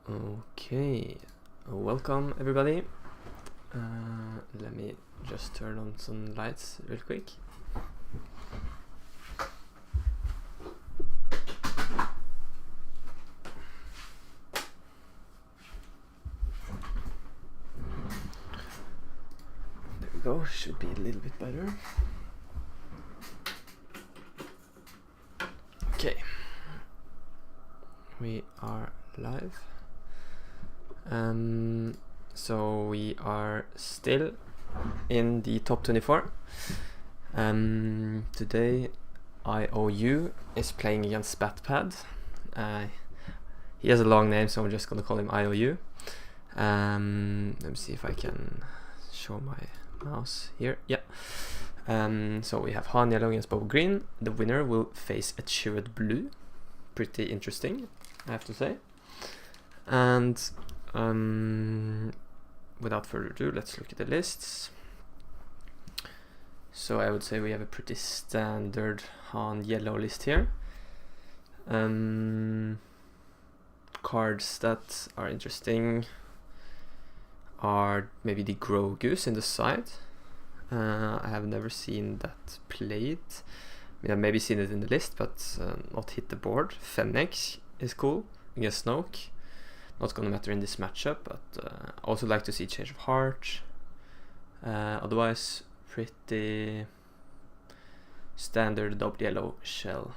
Okay, welcome everybody. Let me just turn on some lights real quick. There we go, should be a little bit better. Okay, we are live. So we are still in the top 24. Today IOU is playing against SpatPad. He has a long name, so I'm just gonna call him IOU. Let me see if I can show my mouse here. Yeah. So we have Han1 against Boba1. The winner will face a Chirrut blue. Pretty interesting, I have to say. And without further ado, let's look at the lists. So I would say we have a pretty standard Han yellow list here. Cards that are interesting are maybe the Grow Goose in the side. I have never seen that played. I mean, I've maybe seen it in the list, but not hit the board. Fennec is cool against Snoke. Not gonna matter in this matchup, but also like to see Change of Heart. Otherwise, pretty standard double yellow shell.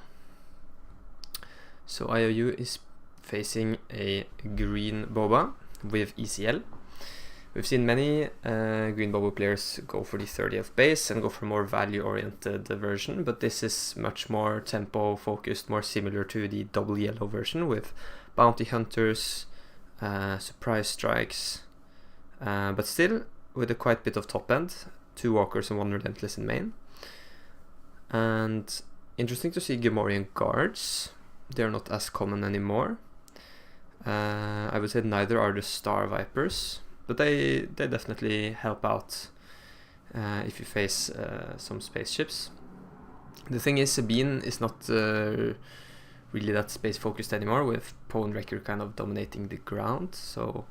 So IOU is facing a green Boba with ECL. We've seen many green Boba players go for the 30th base and go for a more value-oriented version, but this is much more tempo-focused, more similar to the double yellow version with bounty hunters, surprise strikes, but still with a quite bit of top end, 2 walkers and 1 relentless in main. And interesting to see Gamorrean guards. They're not as common anymore. I would say neither are the Star Vipers, but they definitely help out if you face some spaceships. The thing is, Sabine is not really that space focused anymore, with Poe and Wrecker kind of dominating the ground, so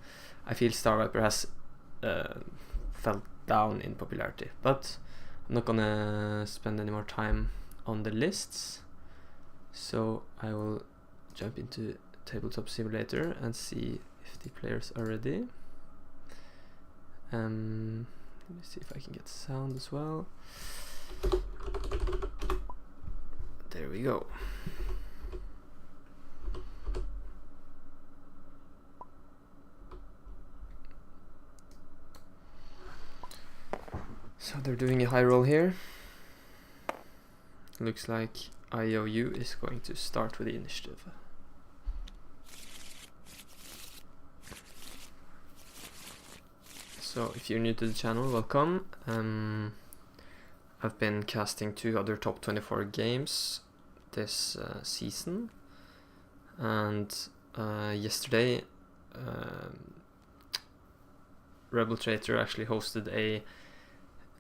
I feel Star Viper has fell down in popularity. But I'm not gonna spend any more time on the lists, so I will jump into Tabletop Simulator and see if the players are ready. Let me see if I can get sound as well. There we go. So they're doing a high roll here. Looks like IOU is going to start with the initiative. So if you're new to the channel, welcome. I've been casting 2 other top 24 games this season, and yesterday Rebel Traitor actually hosted a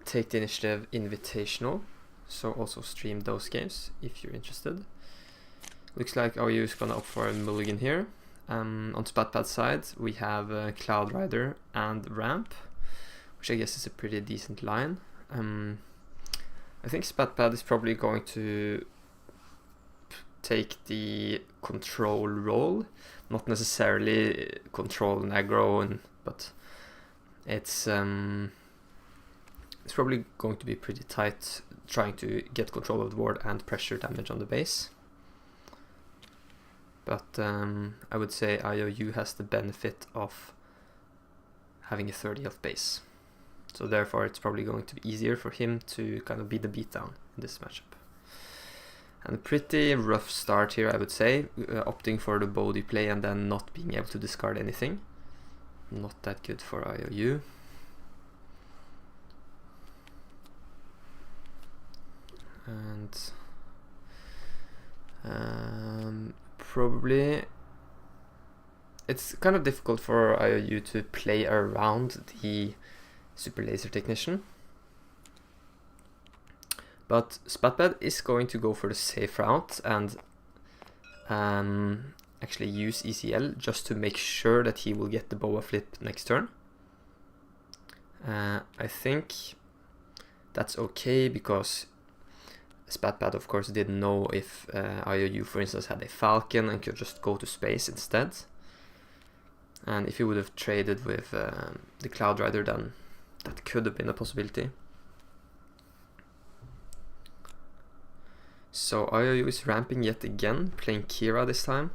Take the Initiative Invitational, so also stream those games if you're interested. Looks like IOU is gonna opt for a mulligan here. On SpatPad side, we have Cloud Rider and Ramp, which I guess is a pretty decent line. I think SpatPad is probably going to take the control role, not necessarily control and aggro, but it's probably going to be pretty tight, trying to get control of the board and pressure damage on the base. But I would say IOU has the benefit of having a 30th base. So therefore it's probably going to be easier for him to kind of be the beatdown in this matchup. And a pretty rough start here, I would say, opting for the Bodhi play and then not being able to discard anything. Not that good for IOU. And probably it's kind of difficult for IOU to play around the Super Laser Technician, but SpatPad is going to go for the safe route and actually use ECL just to make sure that he will get the Boba flip next turn. I think that's okay because SpatPad of course didn't know if iou, for instance, had a Falcon and could just go to space instead. And if he would have traded with the Cloud Rider, then that could have been a possibility. So iou is ramping yet again, playing Kira this time.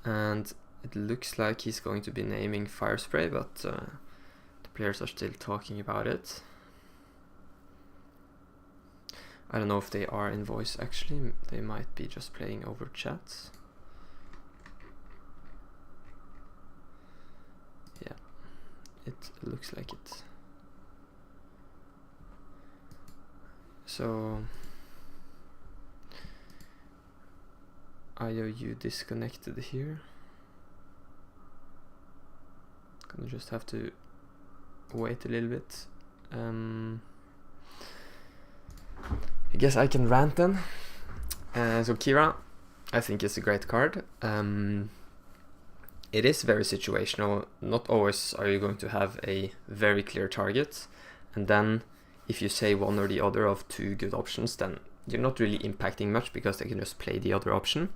And it looks like he's going to be naming Fire Spray, but the players are still talking about it. I don't know if they are in voice actually, they might be just playing over chat. Yeah, it looks like it. So iou disconnected here. Gonna just have to wait a little bit. I guess I can rant then. So Kira, I think is a great card. It is very situational. Not always are you going to have a very clear target, and then if you say one or the other of two good options, then you're not really impacting much because they can just play the other option.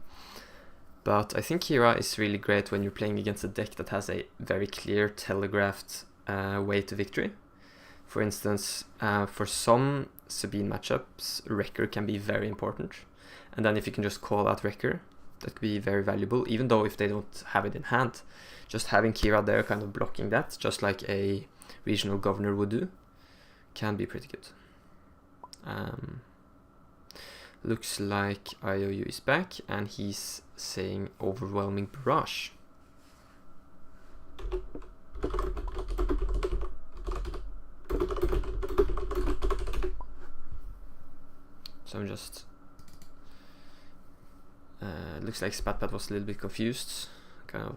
But I think Kira is really great when you're playing against a deck that has a very clear telegraphed way to victory. For instance, for some Sabine matchups, Wrecker can be very important. And then if you can just call out Wrecker, that could be very valuable, even though if they don't have it in hand. Just having Kira there kind of blocking that, just like a regional governor would do, can be pretty good. Looks like iou is back, and he's saying Overwhelming Barrage. So I'm just... looks like SpatPad was a little bit confused. Kind of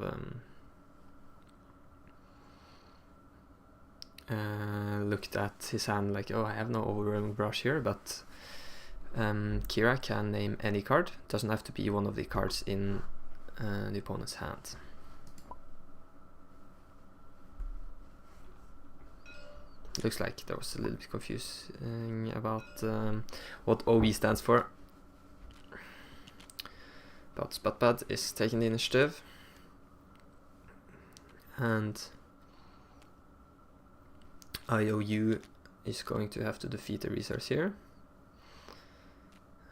looked at his hand like, oh, I have no Overwhelming Barrage here, but Kira can name any card. Doesn't have to be one of the cards in the opponent's hand. Looks like there was a little bit confusing about what OB stands for. But SpatPad is taking the initiative, and iou is going to have to defeat the resource here.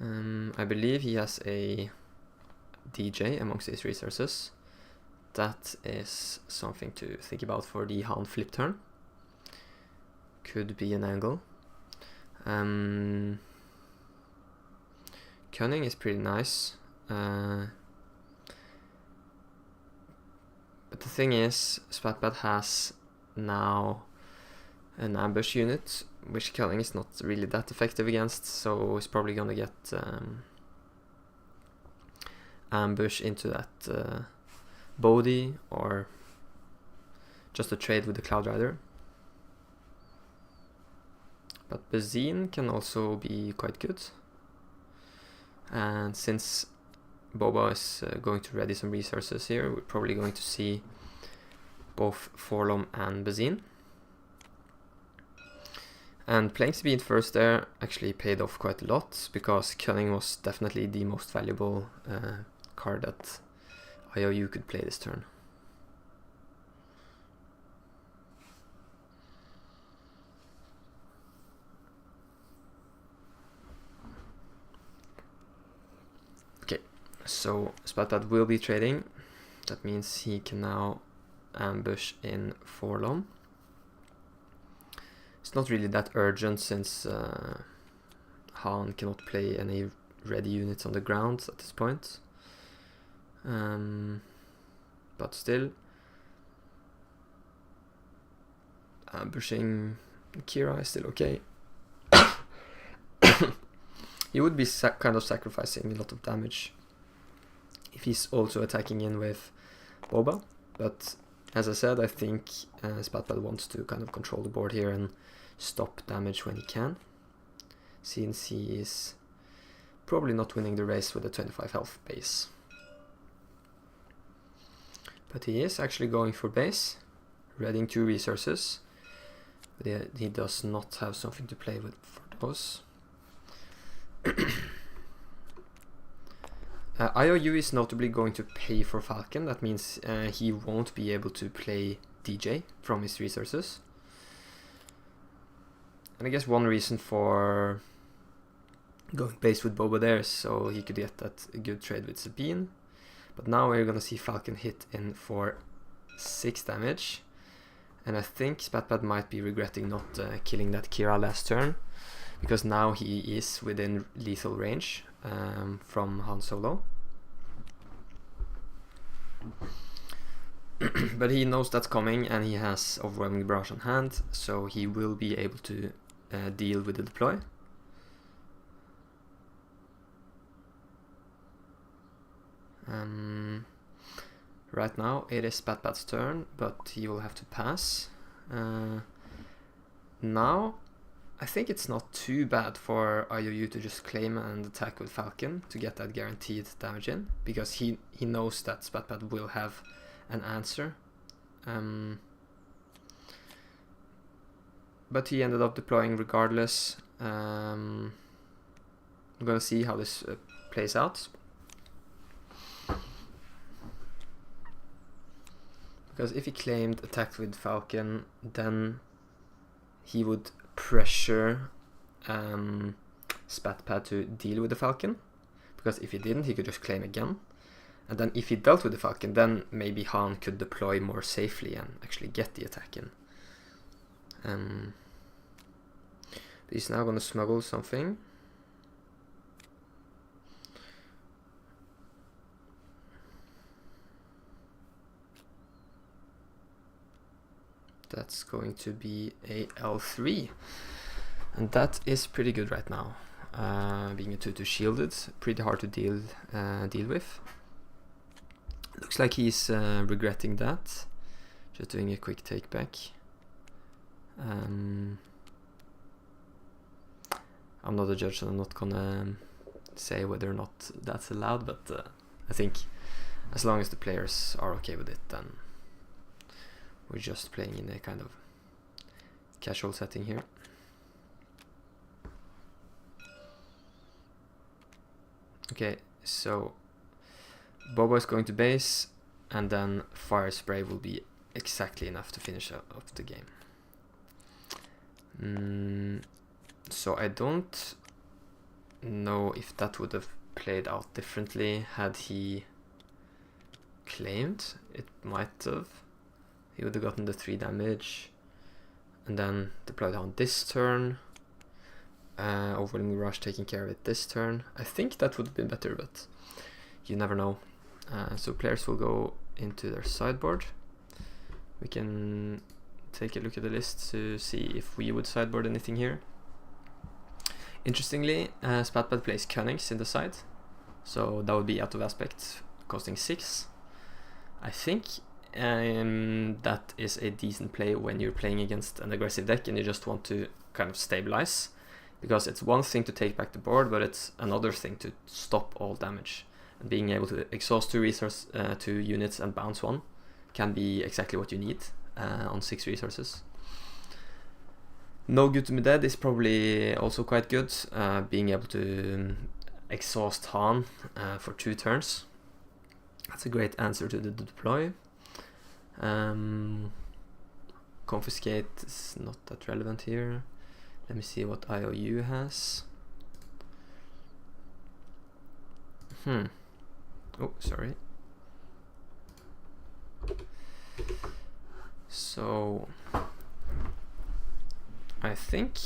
I believe he has a DJ amongst his resources. That is something to think about for the Han flip turn. Could be an angle. Cunning is pretty nice. But the thing is, SpatPad has now an ambush unit, which Cunning is not really that effective against, so he's probably gonna get ambush into that Bodhi, or just a trade with the Cloud Rider. But Boba1 can also be quite good, and since Boba is going to ready some resources here, we're probably going to see both Forlom and Boba1. And playing Sabine first there actually paid off quite a lot, because Cunning was definitely the most valuable card that iou could play this turn. Okay, so SpatPad will be trading. That means he can now ambush in Forlom. It's not really that urgent, since Han cannot play any ready units on the ground at this point. But still, ambushing Kira is still okay. He would be kind of sacrificing a lot of damage if he's also attacking in with Boba, but as I said, I think SpatPad wants to kind of control the board here and stop damage when he can, since he is probably not winning the race with a 25 health base. But he is actually going for base, readying 2 resources. But he does not have something to play with for those. IOU is notably going to pay for Falcon. That means he won't be able to play DJ from his resources. And I guess one reason for going base with Boba there is so he could get that good trade with Sabine. But now we're gonna see Falcon hit in for 6 damage. And I think SpatPad might be regretting not killing that Kira last turn, because now he is within lethal range from Han Solo. But he knows that's coming, and he has Overwhelming Barrage on hand, so he will be able to deal with the deploy. Right now it is SpatPad's turn, but he will have to pass. Now I think it's not too bad for IOU to just claim and attack with Falcon to get that guaranteed damage in, because he knows that SpatPad will have an answer. But he ended up deploying regardless. I'm gonna see how this plays out. Because if he claimed attack with Falcon, then he would pressure SpatPad to deal with the Falcon. Because if he didn't, he could just claim again. And then if he dealt with the Falcon, then maybe Han could deploy more safely and actually get the attack in. He's now going to smuggle something. That's going to be a L3, and that is pretty good right now. Being a 2/2 shielded, pretty hard to deal with. Looks like he's regretting that. Just doing a quick take back. I'm not a judge, so I'm not gonna say whether or not that's allowed, but I think as long as the players are okay with it, then we're just playing in a kind of casual setting here. Okay, so Boba is going to base, and then Fire Spray will be exactly enough to finish up the game. So I don't know if that would have played out differently had he claimed. It might have. He would have gotten the 3 damage and then deployed on this turn. Overwhelming Rush taking care of it this turn. I think that would have been better, but you never know. So players will go into their sideboard. We can take a look at the list to see if we would sideboard anything here. Interestingly, SpatPad plays Cunnings in the side, so that would be out of aspect, costing 6. I think that is a decent play when you're playing against an aggressive deck and you just want to kind of stabilize, because it's one thing to take back the board, but it's another thing to stop all damage. And being able to exhaust 2 units and bounce 1 can be exactly what you need on 6 resources. No Good to Me Dead is probably also quite good, being able to exhaust Han for 2 turns. That's a great answer to the deploy. Confiscate is not that relevant here. Let me see what IOU has. Oh, sorry. So I think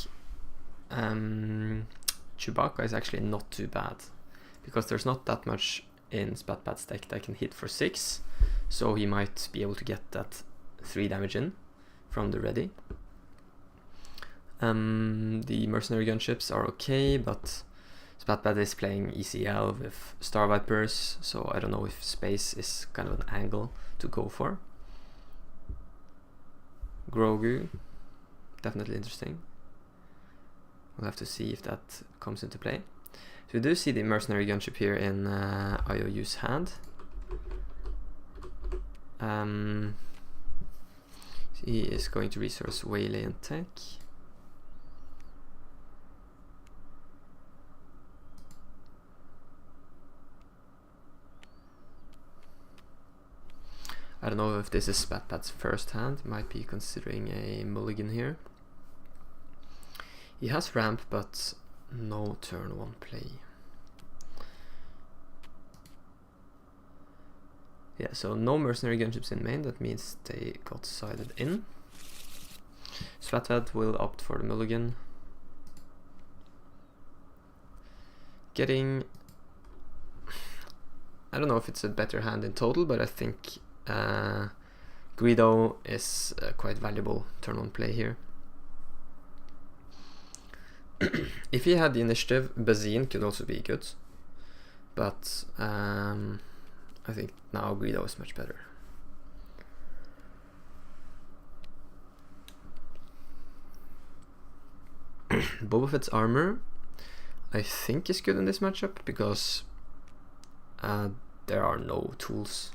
Chewbacca is actually not too bad, because there's not that much in SpatPad's deck that can hit for 6, so he might be able to get that 3 damage in from the ready. The mercenary gunships are okay, but SpatPad is playing ECL with Star Vipers, so I don't know if space is kind of an angle to go for. Grogu, definitely interesting. We'll have to see if that comes into play. So we do see the mercenary gunship here in IOU's hand. He is going to resource Waylay and Tech. I don't know if this is SpatPad's first hand. He might be considering a mulligan here. He has ramp, but no turn 1 play. Yeah, so no mercenary gunships in main. That means they got sided in. SpatPad will opt for the mulligan. Getting... I don't know if it's a better hand in total, but I think Guido is quite valuable turn 1 play here. If he had the initiative, Bazine could also be good, but I think now Guido is much better. Boba Fett's armor, I think, is good in this matchup because there are no tools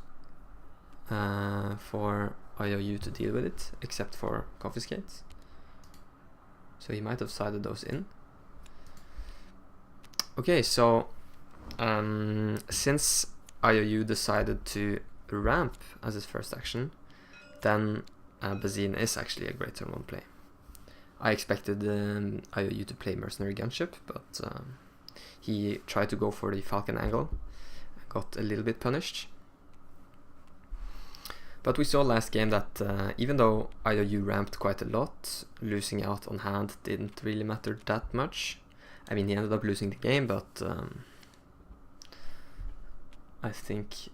for IOU to deal with it, except for confiscates. So he might have sided those in. Okay, so since IOU decided to ramp as his first action, then Bazine is actually a great turn 1 play. I expected IOU to play Mercenary Gunship, but he tried to go for the Falcon angle, got a little bit punished. But we saw last game that even though IOU ramped quite a lot, losing out on hand didn't really matter that much. I mean, he ended up losing the game, but I think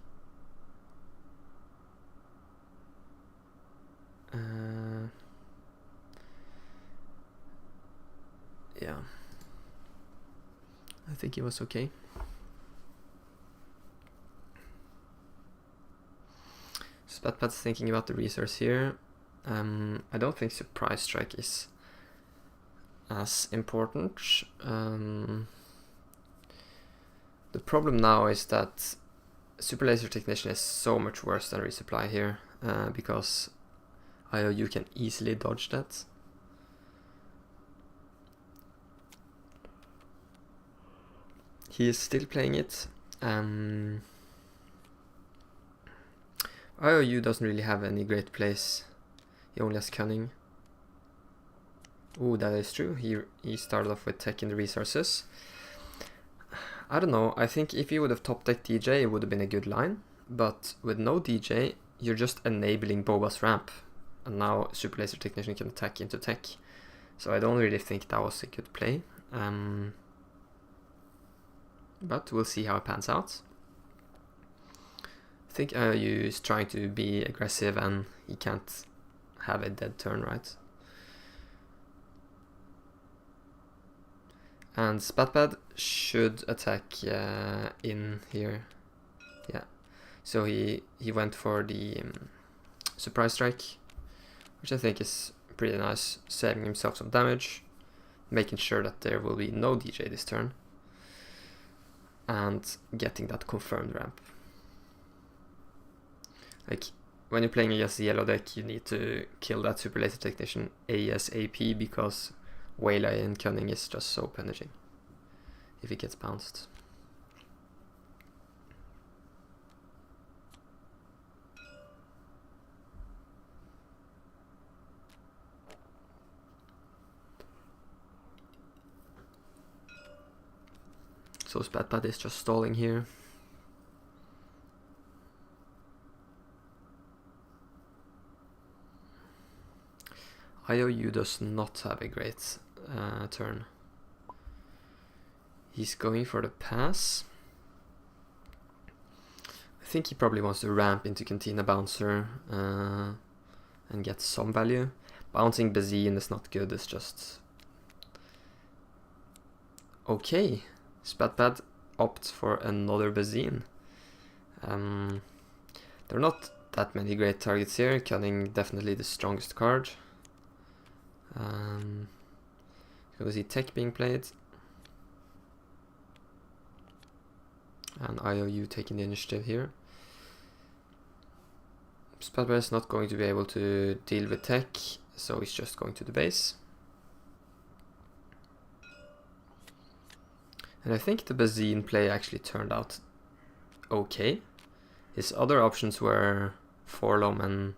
yeah, I think he was okay. SpatPad's thinking about the resource here. I don't think Surprise Strike is as important. The problem now is that Super Laser Technician is so much worse than Resupply here, because IOU can easily dodge that. He is still playing it. IOU doesn't really have any great plays. He only has Cunning. Oh, that is true. He started off with Tech in the resources. I don't know. I think if he would have top decked DJ, it would have been a good line. But with no DJ, you're just enabling Boba's ramp. And now Super Laser Technician can attack into Tech. So I don't really think that was a good play. But we'll see how it pans out. I think IOU is trying to be aggressive and he can't have a dead turn, right? And SpatPad should attack in here. Yeah. So he went for the Surprise Strike, which I think is pretty nice, saving himself some damage, making sure that there will be no DJ this turn, and getting that confirmed ramp. Like, when you're playing against the yellow deck, you need to kill that Super Laser Technician ASAP, because Waylay and Cunning is just so punishing if it gets bounced. So SpatPad is just stalling here. IOU does not have a great turn. He's going for the pass. I think he probably wants to ramp into Cantina Bouncer and get some value. Bouncing Bazine is not good, it's just... Okay, SpatPad opts for another Bazine. There are not that many great targets here. Cunning definitely the strongest card. Gonna see Tech being played, and IOU taking the initiative here. SpatPad is not going to be able to deal with tech, so he's just going to the base. And I think the Boba1 play actually turned out okay. His other options were Forlom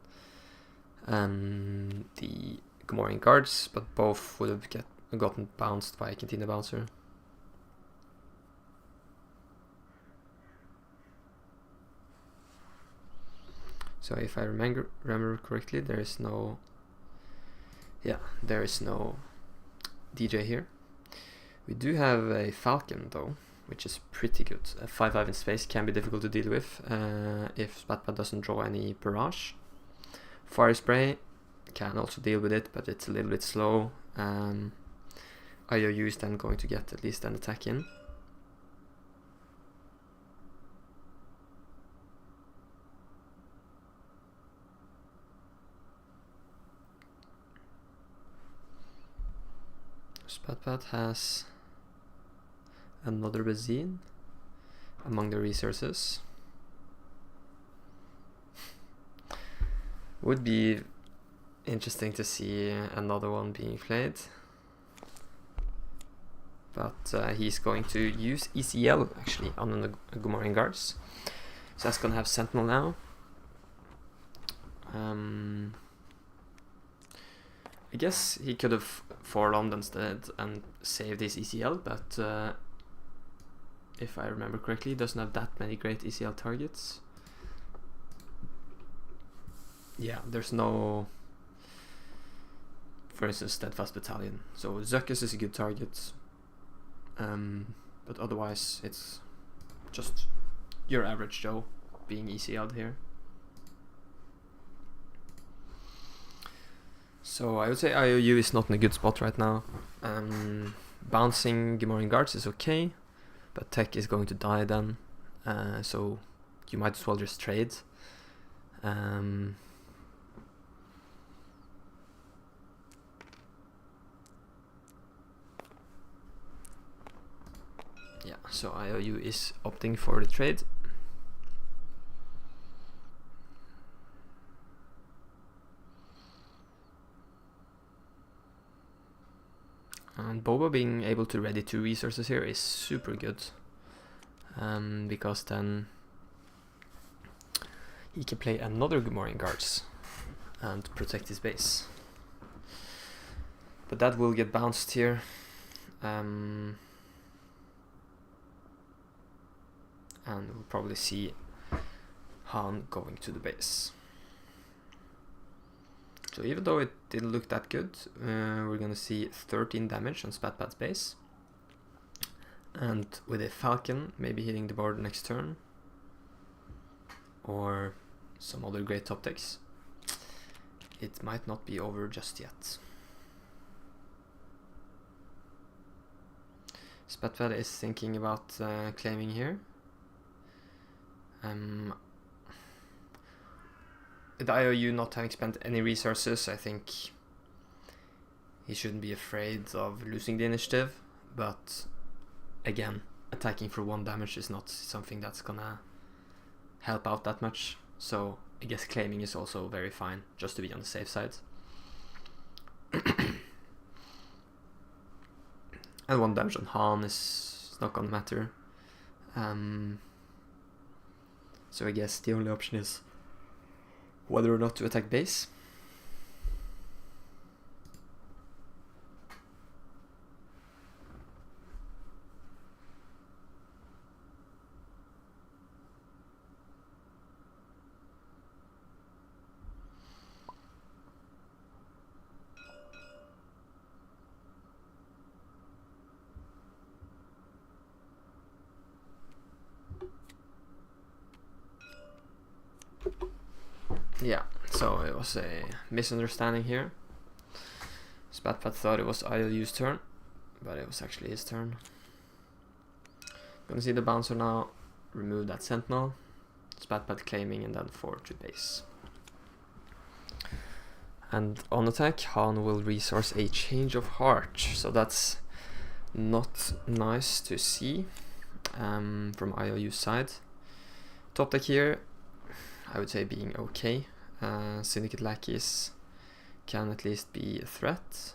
and the Gamorrean guards, but both would have gotten bounced by a Cantina Bouncer. So if I remember correctly, there is no DJ here. We do have a Falcon though, which is pretty good. A 5/5 in space can be difficult to deal with if SpatPad doesn't draw any barrage. Fire Spray can also deal with it, but it's a little bit slow. IOU is then going to get at least an attack in. SpatPad has another Boba1 among the resources. Would be interesting to see another one being played, but he's going to use ECL actually on the Gamorrean guards, so that's gonna have Sentinel now. I guess he could have Forlomed instead and saved his ECL, but if I remember correctly, he doesn't have that many great ECL targets. Yeah, there's no, for instance, Steadfast Battalion. So Zuckus is a good target, but otherwise it's just your average Joe being ECL'd here. So I would say IOU is not in a good spot right now. Bouncing Gamorrean guards is okay, but tech is going to die then, so you might as well just trade. Yeah, so IOU is opting for the trade. And Boba being able to ready 2 resources here is super good, because then he can play another Gamorrean guards and protect his base. But that will get bounced here. And we'll probably see Han going to the base. So even though it didn't look that good, we're gonna see 13 damage on SpatPad's base. And with a Falcon maybe hitting the board next turn, or some other great top decks, it might not be over just yet. SpatPad is thinking about claiming here. With IOU not having spent any resources, I think he shouldn't be afraid of losing the initiative, but again, attacking for 1 damage is not something that's gonna help out that much, so I guess claiming is also very fine, just to be on the safe side. And 1 damage on Han is not gonna matter. So I guess the only option is whether or not to attack base. Yeah, so it was a misunderstanding here. SpatPad thought it was IOU's turn, but it was actually his turn. Gonna see the bouncer now, remove that sentinel, SpatPad claiming, and then forward to base. And on attack, Han will resource a Change of Heart, so that's not nice to see from IOU's side. Top deck here, I would say being okay. Syndicate Lackeys can at least be a threat,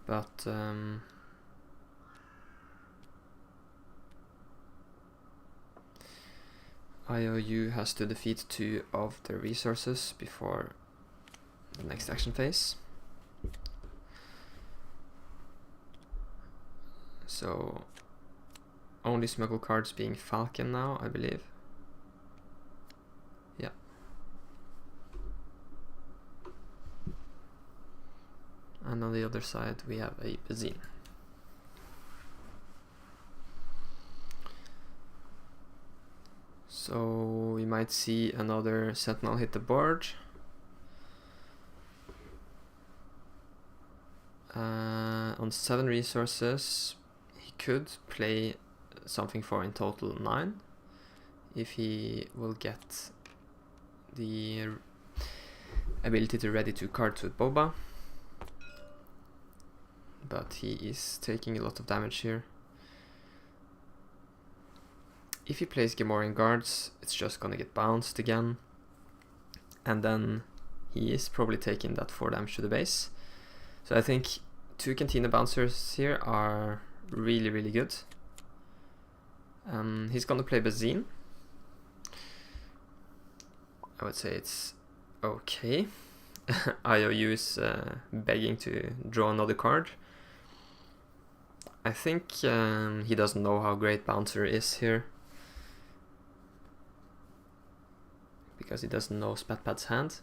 but IOU has to defeat 2 of their resources before the next action phase. So only smuggle cards being Falcon now, I believe. Yeah. And on the other side we have a Boba1. So we might see another Sentinel hit the board. On 7 resources, he could play something for in total 9 if he will get the ability to ready 2 cards with Boba. But he is taking a lot of damage here. If he plays Gamorrean guards, it's just gonna get bounced again. And then he is probably taking that 4 damage to the base. So I think 2 Cantina bouncers here are really, really good. He's gonna play Boba1. I would say it's okay. IOU is begging to draw another card. I think he doesn't know how great Bouncer is here, because he doesn't know SpatPad's hand.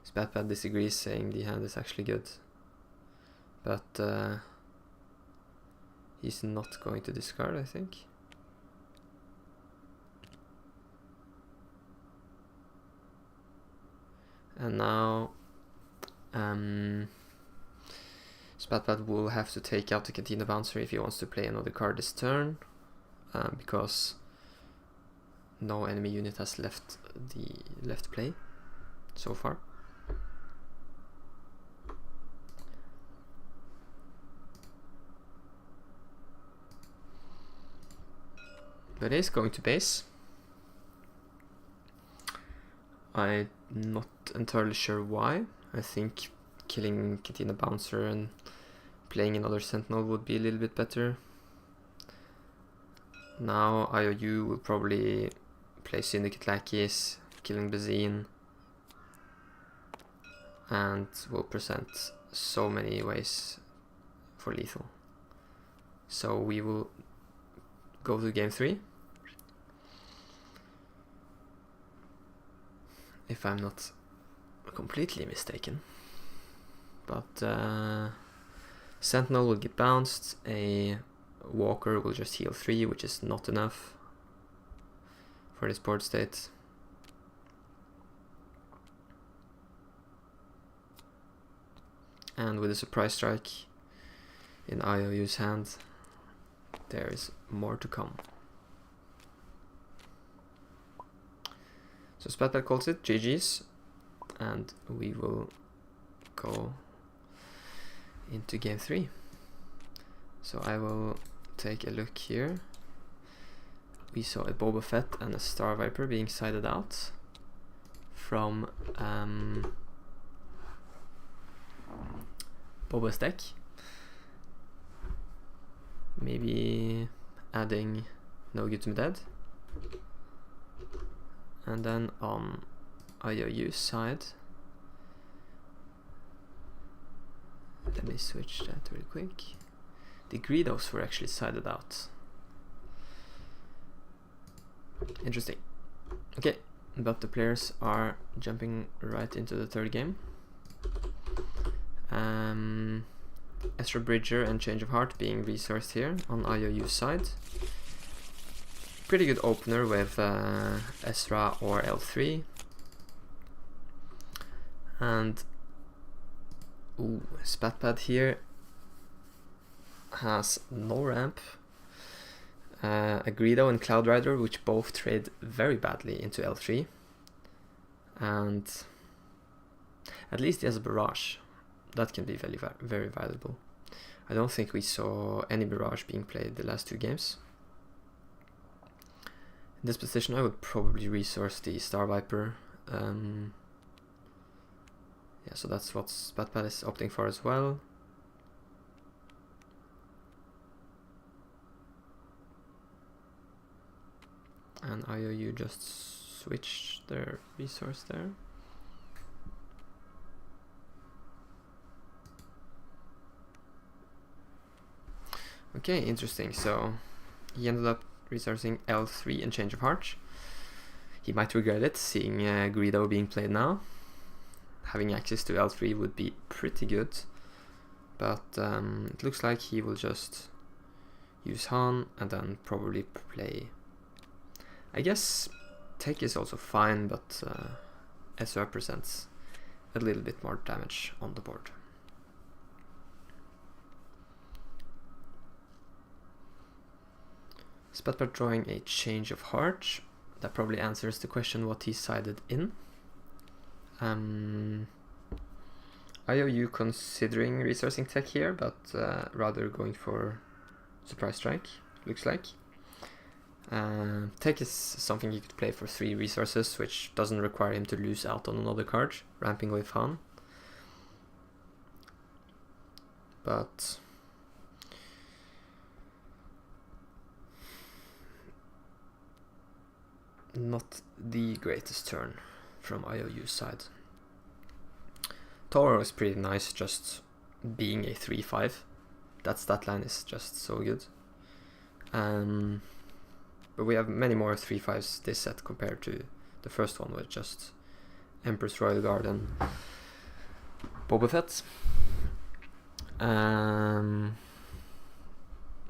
SpatPad disagrees, saying the hand is actually good, but he's not going to discard, I think. And now SpatPad will have to take out the Cantina Bouncer if he wants to play another card this turn, because no enemy unit has left play so far. But he's going to base. I'm not entirely sure why. I think killing Cantina Bouncer and playing another Sentinel would be a little bit better. Now IOU will probably play Syndicate Lackeys, killing Boba1, and will present so many ways for lethal. So we will go to game 3. If I'm not completely mistaken. But Sentinel will get bounced, a Walker will just heal 3, which is not enough for this board state. And with a surprise strike in IOU's hand, there is more to come. So SpatPad calls it GG's, and we will go into game 3. So I will take a look here. We saw a Boba Fett and a Star Viper being sided out from Boba's deck. Maybe adding No Good to Me Dead. And then on IOU's side, let me switch that real quick. The Greedos were actually sided out. Interesting. Okay, but the players are jumping right into the third game. Ezra Bridger and Change of Heart being resourced here on IOU's side. Pretty good opener with Ezra or L3. And SpatPad here has no ramp. A Greedo and Cloud Rider, which both trade very badly into L3. And at least he has a Barrage. That can be very valuable. I don't think we saw any Barrage being played the last 2 games. In this position I would probably resource the Star Viper. Yeah, so that's what SpatPad is opting for as well. And IOU just switched their resource there. Okay, interesting. So he ended up resourcing L3 and Change of Heart. He might regret it, seeing Greedo being played now. Having access to L3 would be pretty good, but it looks like he will just use Han and then probably play. I guess Tech is also fine, but SR presents a little bit more damage on the board. SpatPad drawing a Change of Heart. That probably answers the question what he sided in. IOU considering resourcing Tech here, but rather going for Surprise Strike, looks like. Tech is something you could play for 3 resources, which doesn't require him to lose out on another card, ramping with Han. But not the greatest turn from IOU's side. Toro is pretty nice, just being a 3-5. That stat line is just so good. But we have many more 3-5s this set compared to the first one with just Empress Royal Guard and Boba1.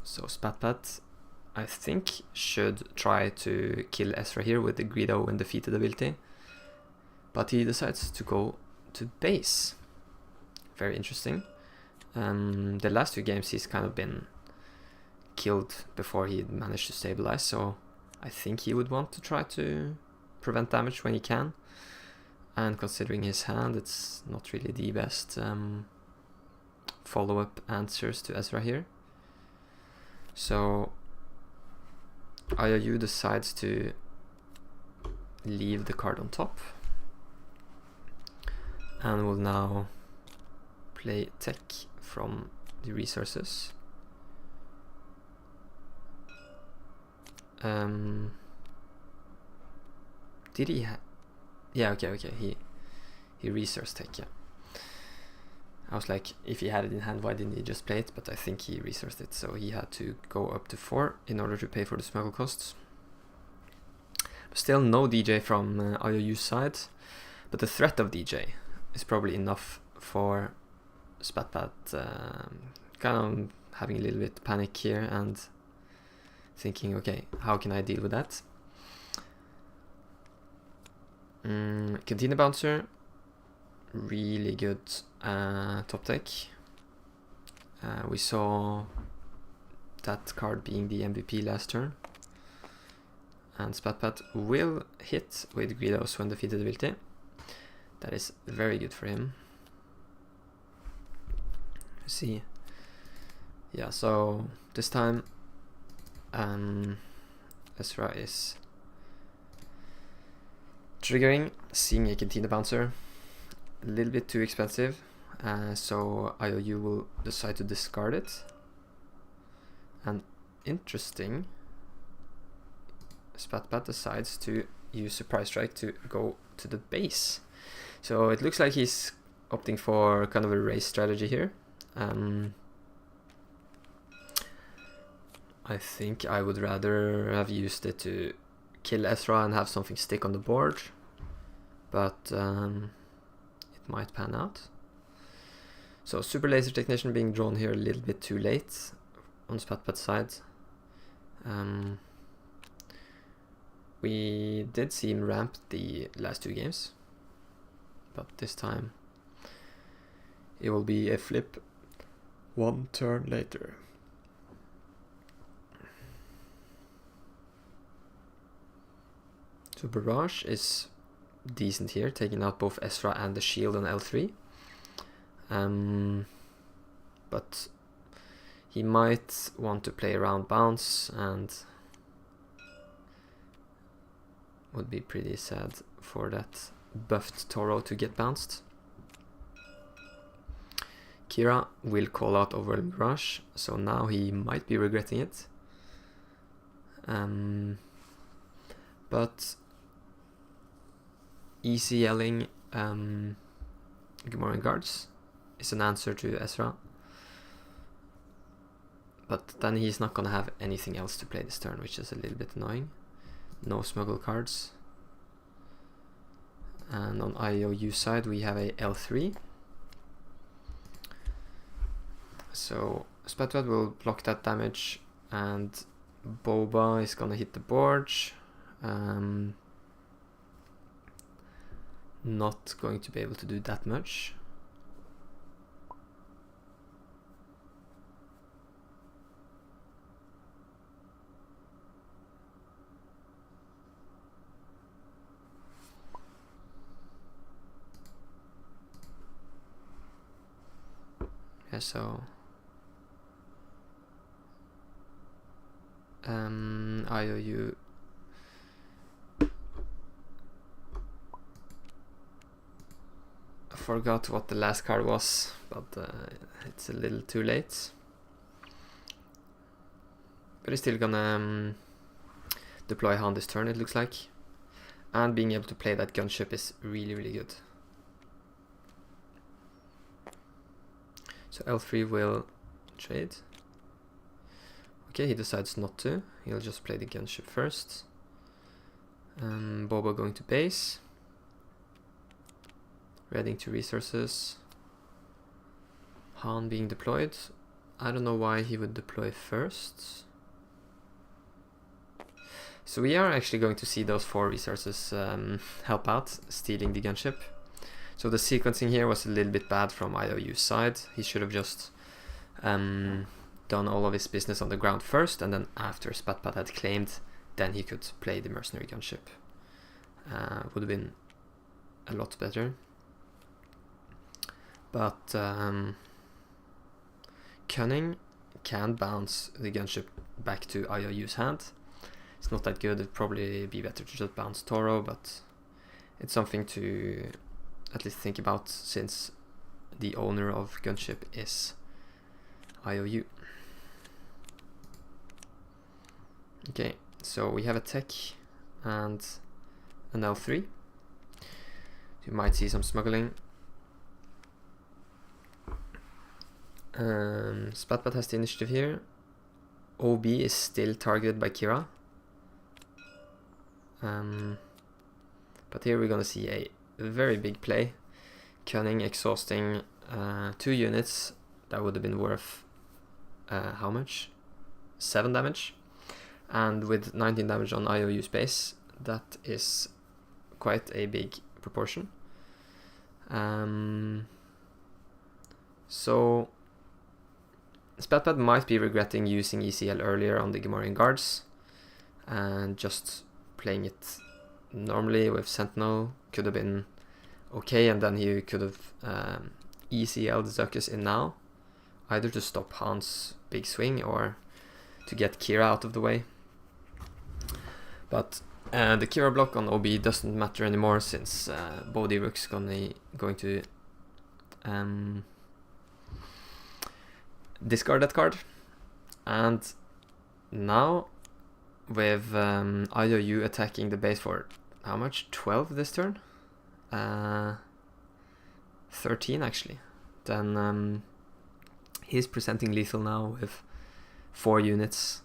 So SpatPad, I think, should try to kill Ezra here with the Greedo when defeated ability. But he decides to go to base. Very interesting. The last 2 games he's kind of been killed before he managed to stabilize, so I think he would want to try to prevent damage when he can. And considering his hand, it's not really the best follow-up answers to Ezra here. So IOU decides to leave the card on top and will now play Tech from the resources. Did he yeah, okay, he resourced Tech, yeah. I was like, if he had it in hand, why didn't he just play it? But I think he resourced it, so he had to go up to 4 in order to pay for the smuggle costs. But still no DJ from IOU's side, but the threat of DJ is probably enough for SpatPad kind of having a little bit panic here and thinking, okay, how can I deal with that? Cantina Bouncer, really good top deck. We saw that card being the MVP last turn. And SpatPad will hit with Greedos when defeated ability. That is very good for him. Let's see. Yeah, so this time Ezra is triggering, seeing a Cantina Bouncer. A little bit too expensive, so IOU will decide to discard it. And interesting, SpatPad decides to use Surprise Strike to go to the base. So it looks like he's opting for kind of a race strategy here. I think I would rather have used it to kill Ezra and have something stick on the board, but it might pan out. So Super Laser Technician being drawn here a little bit too late on SpatPad's side. We did see him ramp the last 2 games, but this time it will be a flip 1 turn later. So Barrage is decent here, taking out both Ezra and the shield on L3. But he might want to play around bounce and would be pretty sad for that buffed Toro to get bounced. Kira will call out Overwhelming Rush, so now he might be regretting it. But ECLing Gamorrean Guards is an answer to Ezra. But then he's not gonna have anything else to play this turn, which is a little bit annoying. No smuggle cards. And on IOU side we have a L3. So SpatPad will block that damage, and Boba is gonna hit the board. Not going to be able to do that much. Yeah, so IOU forgot what the last card was, but it's a little too late. But he's still gonna deploy Han this turn, it looks like. And being able to play that gunship is really, really good. So L3 will trade. Okay, he decides not to. He'll just play the gunship first. Boba going to base. Reading to resources. Han being deployed. I don't know why he would deploy first. So we are actually going to see those 4 resources help out, stealing the gunship. So the sequencing here was a little bit bad from IOU's side. He should have just done all of his business on the ground first, and then after SpatPad had claimed, then he could play the mercenary gunship. Would have been a lot better. But Cunning can bounce the gunship back to IOU's hand. It's not that good. It'd probably be better to just bounce Toro, but it's something to at least think about, since the owner of gunship is IOU. Okay, so we have a tech and an L3. You might see some smuggling. SpatPad has the initiative here. OB is still targeted by Kira. But here we're gonna see a very big play. Cunning exhausting 2 units. That would have been worth how much? 7 damage. And with 19 damage on IOU space, that is quite a big proportion. So SpatPad might be regretting using ECL earlier on the Gamorrean Guards and just playing it normally with Sentinel could have been okay, and then he could have ECL'd Zuckus in now, either to stop Han's big swing or to get Kira out of the way. But the Kira block on OB doesn't matter anymore, since Boba1's going to discard that card. And now with IOU attacking the base for how much? 12 this turn? 13 actually. Then he's presenting lethal now with 4 units,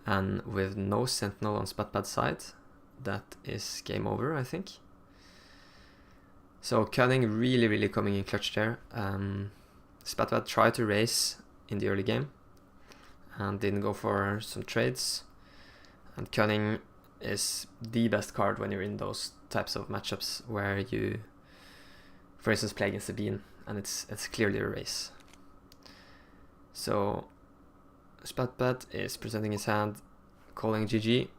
and with no Sentinel on SpatPad's side, that is game over, I think. So Cunning really coming in clutch there. SpatPad tried to race in the early game and didn't go for some trades. And Cunning is the best card when you're in those types of matchups where you, for instance, play against Sabine and it's clearly a race. So SpatPad is presenting his hand, calling GG,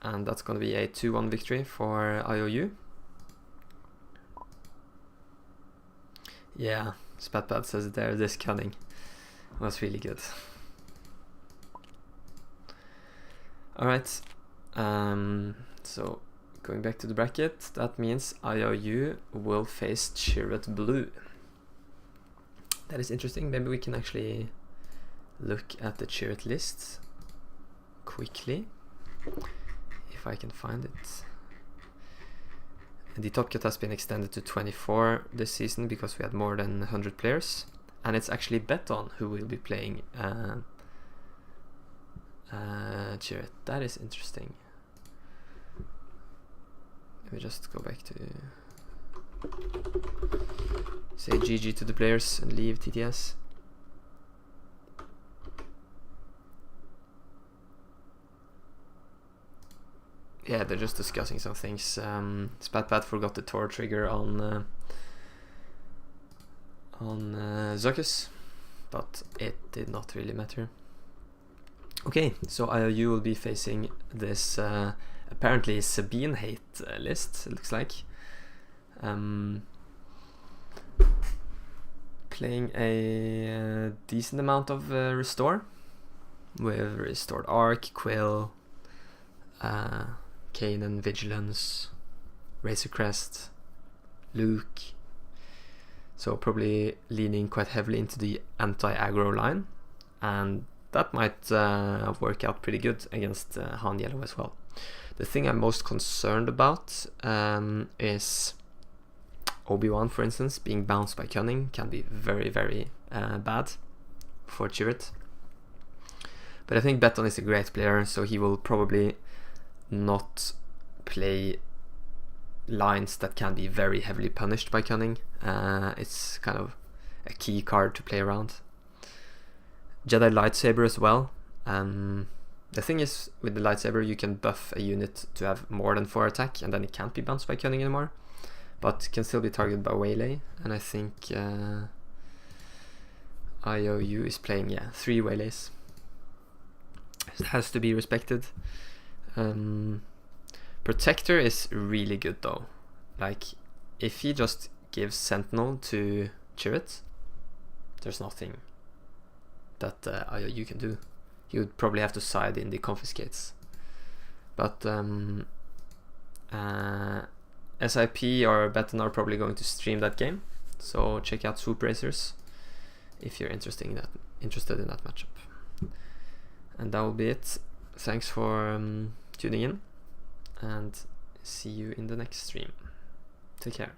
and that's going to be a 2-1 victory for IOU. Yeah, SpatPad says it there, this Cunning was really good. Alright, so going back to the bracket, that means IOU will face Chirrut Blue. That is interesting. Maybe we can actually look at the Chirrut list quickly, if I can find it. The top cut has been extended to 24 this season because we had more than 100 players, and it's actually Beton who will be playing Chirrut. That is interesting. Let me just go back to say GG to the players and leave TTS. Yeah, they're just discussing some things. SpatPad forgot the Tor trigger on Zuckus, but it did not really matter. Okay, so IOU will be facing this apparently Sabine hate list, it looks like. Playing a decent amount of Restore, with Restored Arc, Quill, Kanan, Vigilance, Razor Crest, Luke. So probably leaning quite heavily into the anti-aggro line, and that might work out pretty good against Han Yellow as well. The thing I'm most concerned about is Boba1, for instance, being bounced by Cunning can be very, very bad for Chirrut. But I think Beton is a great player, so he will probably not play lines that can be very heavily punished by Cunning. It's kind of a key card to play around. Jedi Lightsaber as well. The thing is, with the Lightsaber you can buff a unit to have more than 4 attack, and then it can't be bounced by Cunning anymore, but can still be targeted by Waylay, and I think IOU is playing 3 Waylays. It has to be respected. Protector is really good though. Like, if he just gives Sentinel to Chirrut, there's nothing that IOU can do. He would probably have to side in the confiscates. But SIP or Beton are probably going to stream that game, so check out Swoop Racers if you're interested in that matchup. And that will be it. Thanks for tuning in, and see you in the next stream. Take care.